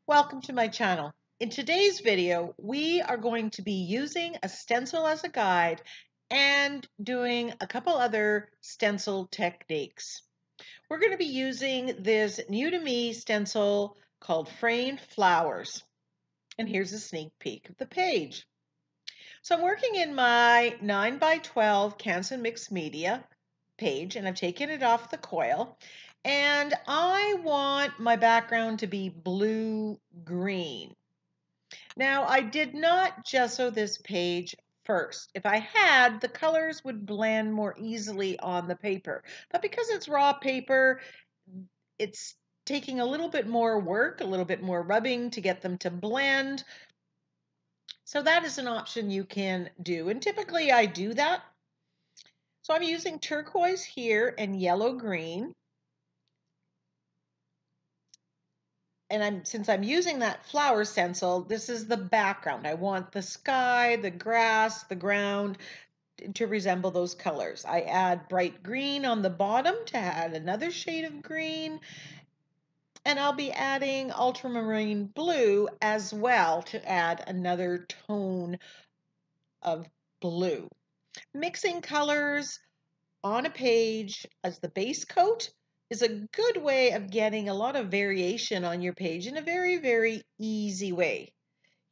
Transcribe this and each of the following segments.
Welcome to my channel. In today's video, we are going to be using a stencil as a guide and doing a couple other stencil techniques. We're going to be using this new to me stencil called Framed Flowers. And here's a sneak peek of the page. So I'm working in my 9x12 Canson Mixed Media page, and I've taken it off the coil. And I want my background to be blue-green. Now, I did not gesso this page first. If I had, the colors would blend more easily on the paper. But because it's raw paper, it's taking a little bit more work, a little bit more rubbing to get them to blend. So that is an option you can do. And typically I do that. So I'm using turquoise here and yellow-green. And since I'm using that flower stencil, this is the background. I want the sky, the grass, the ground to resemble those colors. I add bright green on the bottom to add another shade of green. And I'll be adding ultramarine blue as well to add another tone of blue. Mixing colors on a page as the base coat is a good way of getting a lot of variation on your page in a very, very easy way.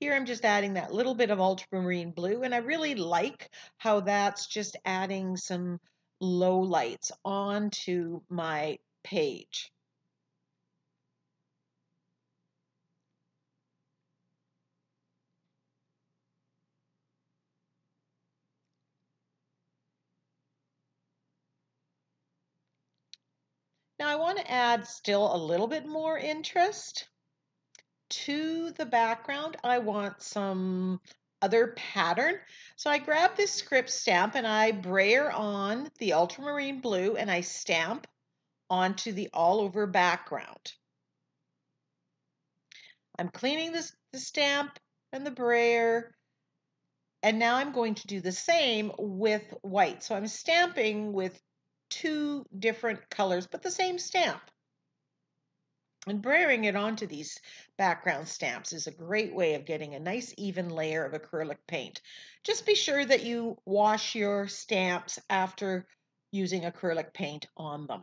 Here I'm just adding that little bit of ultramarine blue, and I really like how that's just adding some low lights onto my page. Now I want to add still a little bit more interest to the background. I want some other pattern. So I grab this script stamp and I brayer on the ultramarine blue and I stamp onto the all over background. I'm cleaning the stamp and the brayer, and now I'm going to do the same with white. So I'm stamping with two different colors, but the same stamp. And brayering it onto these background stamps is a great way of getting a nice even layer of acrylic paint. Just be sure that you wash your stamps after using acrylic paint on them.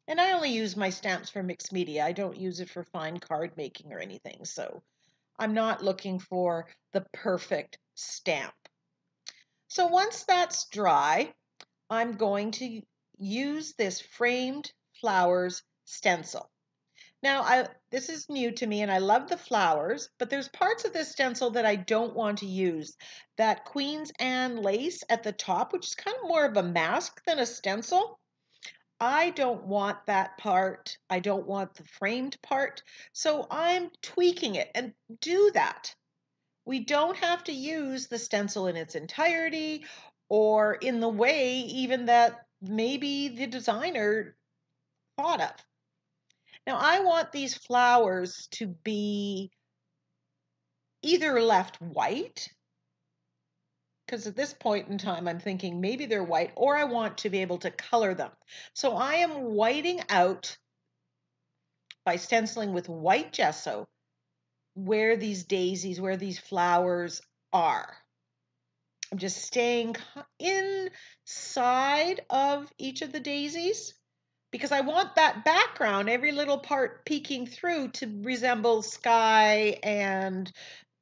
And I only use my stamps for mixed media. I don't use it for fine card making or anything, so I'm not looking for the perfect stamp. So once that's dry, I'm going to use this Framed Flowers stencil. Now, this is new to me and I love the flowers, but there's parts of this stencil that I don't want to use. That Queen's Anne lace at the top, which is kind of more of a mask than a stencil. I don't want that part. I don't want the framed part. So I'm tweaking it, and do that. We don't have to use the stencil in its entirety or in the way even that maybe the designer thought of. Now I want these flowers to be either left white, because at this point in time I'm thinking maybe they're white, or I want to be able to color them. So I am whiting out by stenciling with white gesso where these daisies, where these flowers are. I'm just staying inside of each of the daisies because I want that background, every little part peeking through, to resemble sky and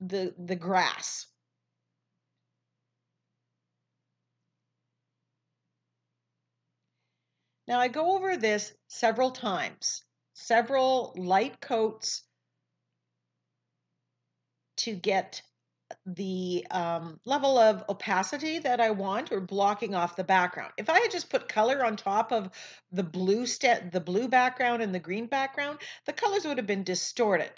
the grass. Now I go over this several times, several light coats to get the level of opacity that I want, or blocking off the background. If I had just put color on top of the blue background and the green background, the colors would have been distorted.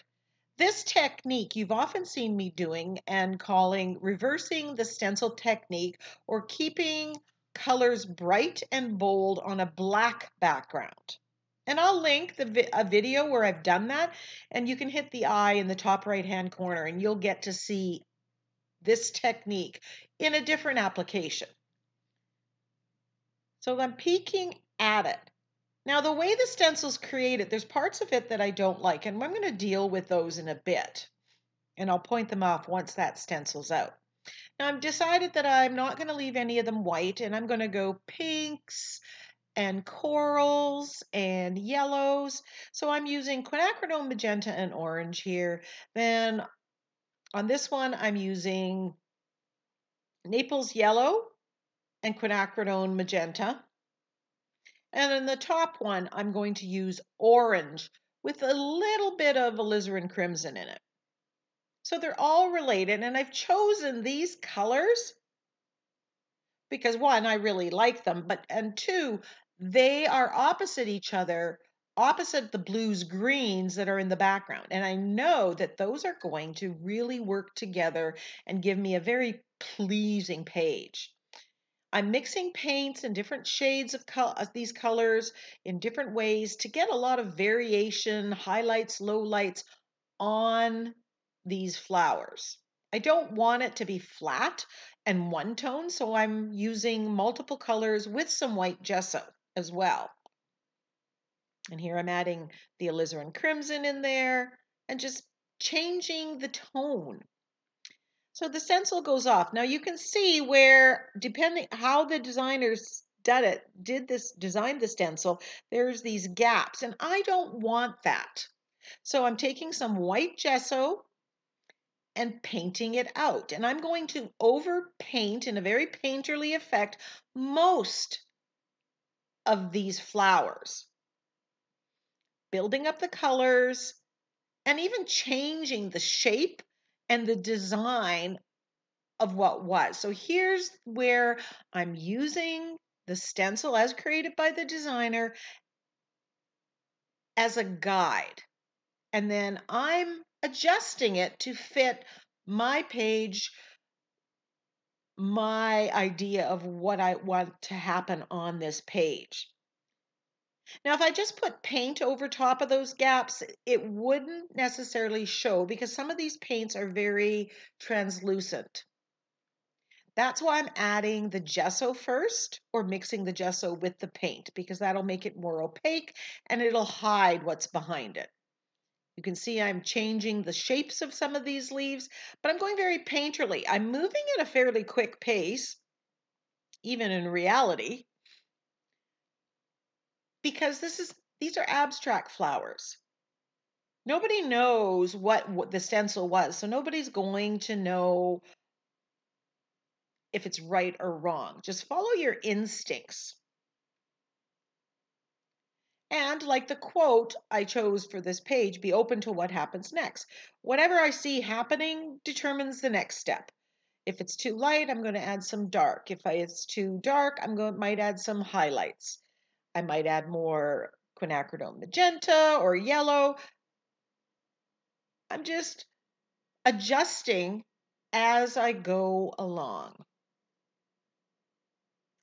This technique you've often seen me doing and calling reversing the stencil technique, or keeping colors bright and bold on a black background. And I'll link a video where I've done that, and you can hit the eye in the top right hand corner and you'll get to see this technique in a different application. So I'm peeking at it. Now, the way the stencil's created, there's parts of it that I don't like, and I'm going to deal with those in a bit. And I'll point them off once that stencil's out. Now, I've decided that I'm not going to leave any of them white, and I'm going to go pinks and corals and yellows. So I'm using quinacridone magenta and orange here. Then on this one, I'm using Naples yellow and quinacridone magenta. And in the top one, I'm going to use orange with a little bit of alizarin crimson in it. So they're all related, and I've chosen these colors because one, I really like them, and two, they are opposite each other, opposite the blues greens that are in the background. And I know that those are going to really work together and give me a very pleasing page. I'm mixing paints in different shades of these colors in different ways to get a lot of variation, highlights, lowlights on these flowers. I don't want it to be flat and one tone, so I'm using multiple colors with some white gesso as well. And here I'm adding the alizarin crimson in there and just changing the tone. So the stencil goes off. Now you can see where, depending how the designers designed the stencil, there's these gaps, and I don't want that. So I'm taking some white gesso and painting it out. And I'm going to over paint in a very painterly effect most of these flowers, building up the colors and even changing the shape and the design of what was. So here's where I'm using the stencil as created by the designer as a guide. And then I'm adjusting it to fit my page, my idea of what I want to happen on this page. Now, if I just put paint over top of those gaps, it wouldn't necessarily show because some of these paints are very translucent. That's why I'm adding the gesso first or mixing the gesso with the paint because that'll make it more opaque and it'll hide what's behind it. You can see I'm changing the shapes of some of these leaves, but I'm going very painterly. I'm moving at a fairly quick pace, even in reality, because these are abstract flowers. Nobody knows what the stencil was, so nobody's going to know if it's right or wrong. Just follow your instincts. And like the quote I chose for this page, be open to what happens next. Whatever I see happening determines the next step. If it's too light, I'm going to add some dark. If it's too dark, might add some highlights. I might add more quinacridone magenta or yellow. I'm just adjusting as I go along.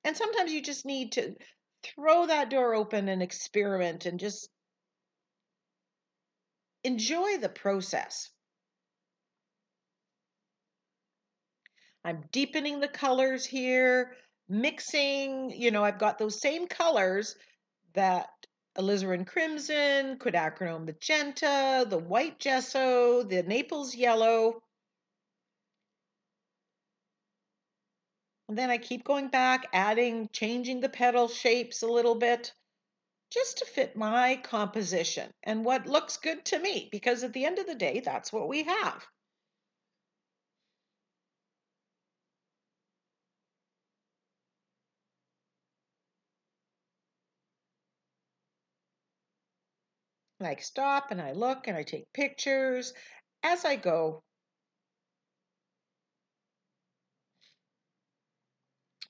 And sometimes you just need to throw that door open and experiment and just enjoy the process. I'm deepening the colors here, mixing, I've got those same colors that alizarin crimson, quinacridone magenta, the white gesso, the Naples yellow. And then I keep going back, changing the petal shapes a little bit just to fit my composition and what looks good to me, because at the end of the day, that's what we have. And I stop and I look and I take pictures as I go.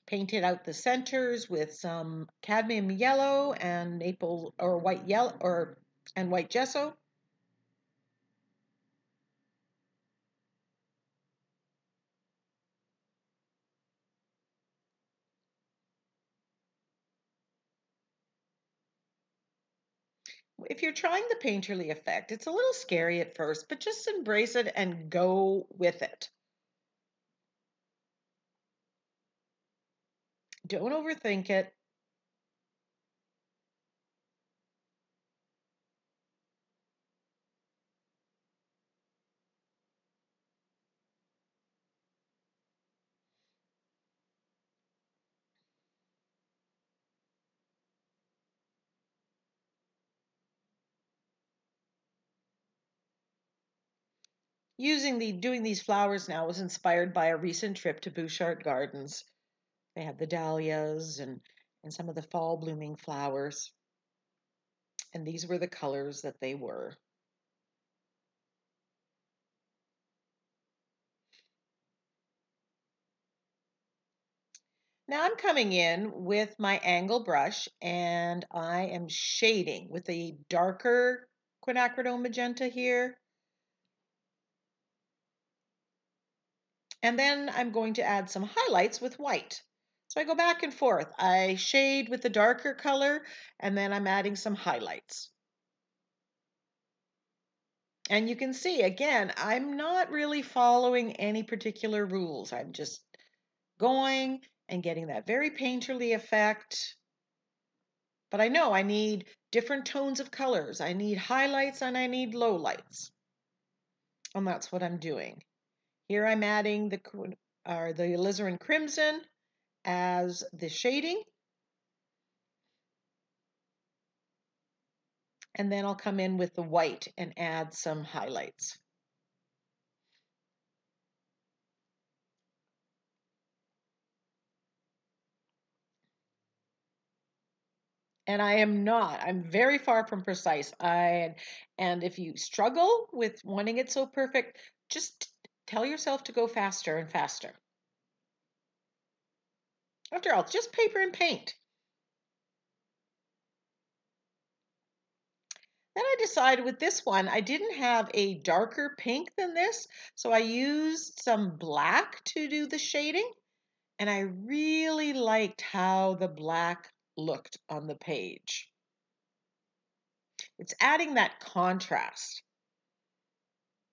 Painted out the centers with some cadmium yellow and maple or white yellow and white gesso. If you're trying the painterly effect, it's a little scary at first, but just embrace it and go with it. Don't overthink it. doing these flowers now was inspired by a recent trip to Bouchard Gardens. They had the dahlias and some of the fall blooming flowers. And these were the colors that they were. Now I'm coming in with my angle brush and I am shading with a darker quinacridone magenta here. And then I'm going to add some highlights with white. So I go back and forth. I shade with the darker color and then I'm adding some highlights. And you can see, again, I'm not really following any particular rules. I'm just going and getting that very painterly effect. But I know I need different tones of colors. I need highlights and I need lowlights. And that's what I'm doing. Here I'm adding the alizarin crimson as the shading. And then I'll come in with the white and add some highlights. And I'm very far from precise. And if you struggle with wanting it so perfect, just tell yourself to go faster and faster. After all, it's just paper and paint. Then I decided with this one, I didn't have a darker pink than this, so I used some black to do the shading, and I really liked how the black looked on the page. It's adding that contrast,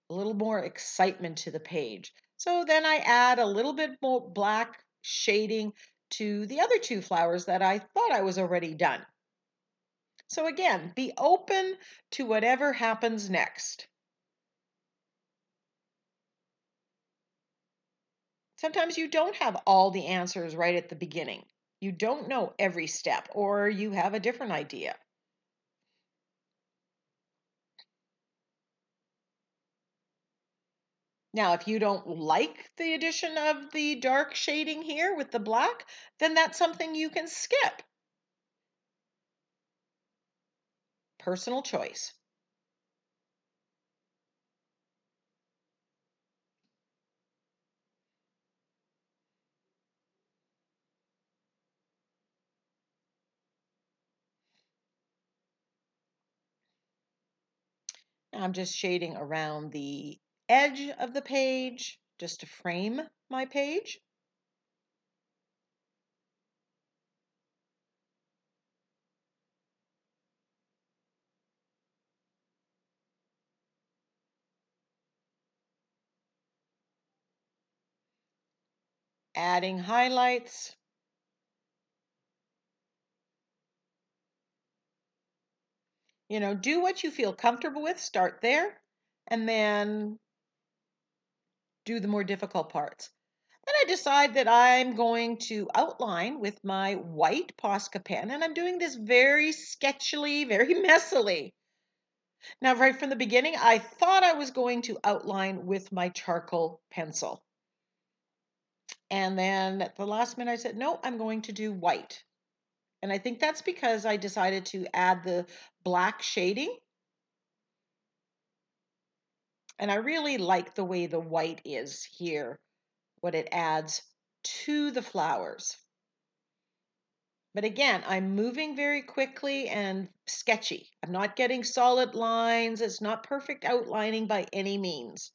a little more excitement to the page. So then I add a little bit more black shading to the other two flowers that I thought I was already done. So again, be open to whatever happens next. Sometimes you don't have all the answers right at the beginning. You don't know every step, or you have a different idea. Now, if you don't like the addition of the dark shading here with the black, then that's something you can skip. Personal choice. I'm just shading around the edge of the page just to frame my page. Adding highlights. You know, do what you feel comfortable with, start there, and then do the more difficult parts. Then I decide that I'm going to outline with my white Posca pen, and I'm doing this very sketchily, very messily. Now, right from the beginning, I thought I was going to outline with my charcoal pencil. And then at the last minute, I said, no, I'm going to do white. And I think that's because I decided to add the black shading. And I really like the way the white is here, what it adds to the flowers. But again, I'm moving very quickly and sketchy. I'm not getting solid lines. It's not perfect outlining by any means.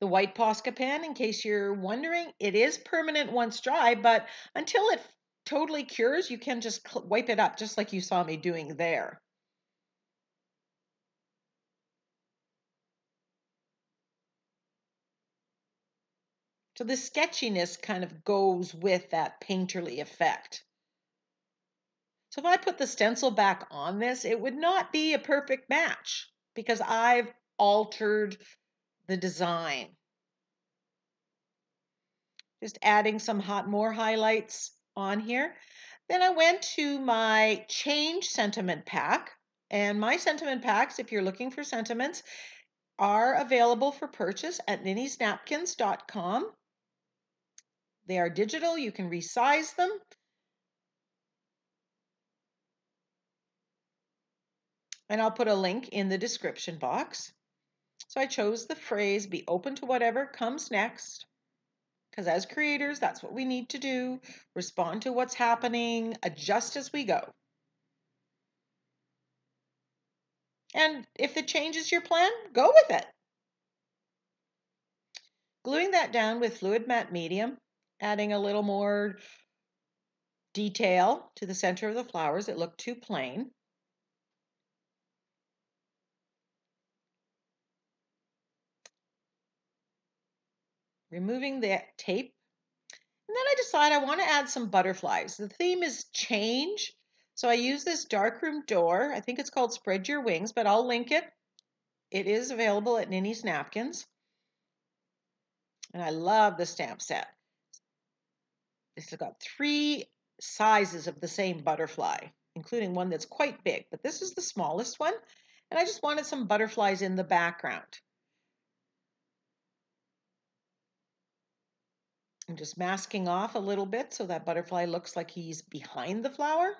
The white Posca pen, in case you're wondering, it is permanent once dry, but until it totally cures, you can just wipe it up, just like you saw me doing there. So the sketchiness kind of goes with that painterly effect. So if I put the stencil back on this, it would not be a perfect match because I've altered the design. Just adding some more highlights on here. Then I went to my change sentiment pack. And my sentiment packs, if you're looking for sentiments, are available for purchase at ninnysnapkins.com. They are digital. You can resize them. And I'll put a link in the description box. So I chose the phrase, be open to whatever comes next. Because as creators, that's what we need to do. Respond to what's happening, adjust as we go. And if it changes your plan, go with it. Gluing that down with fluid matte medium, adding a little more detail to the center of the flowers. It looked too plain. Removing the tape. And then I decide I want to add some butterflies. The theme is change. So I use this Darkroom door. I think it's called Spread Your Wings, but I'll link it. It is available at Ninny's Napkins. And I love the stamp set. It's got 3 sizes of the same butterfly, including one that's quite big, but this is the smallest one. And I just wanted some butterflies in the background. I'm just masking off a little bit so that butterfly looks like he's behind the flower.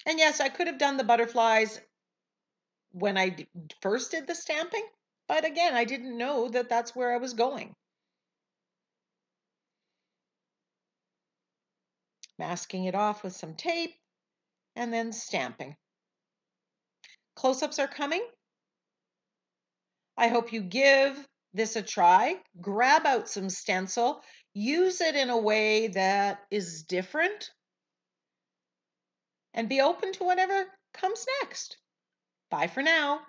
And yes, I could have done the butterflies when I first did the stamping, but again, I didn't know that that's where I was going. Masking it off with some tape and then stamping. Close-ups are coming. I hope you give this a try. Grab out some stencil. Use it in a way that is different. And be open to whatever comes next. Bye for now.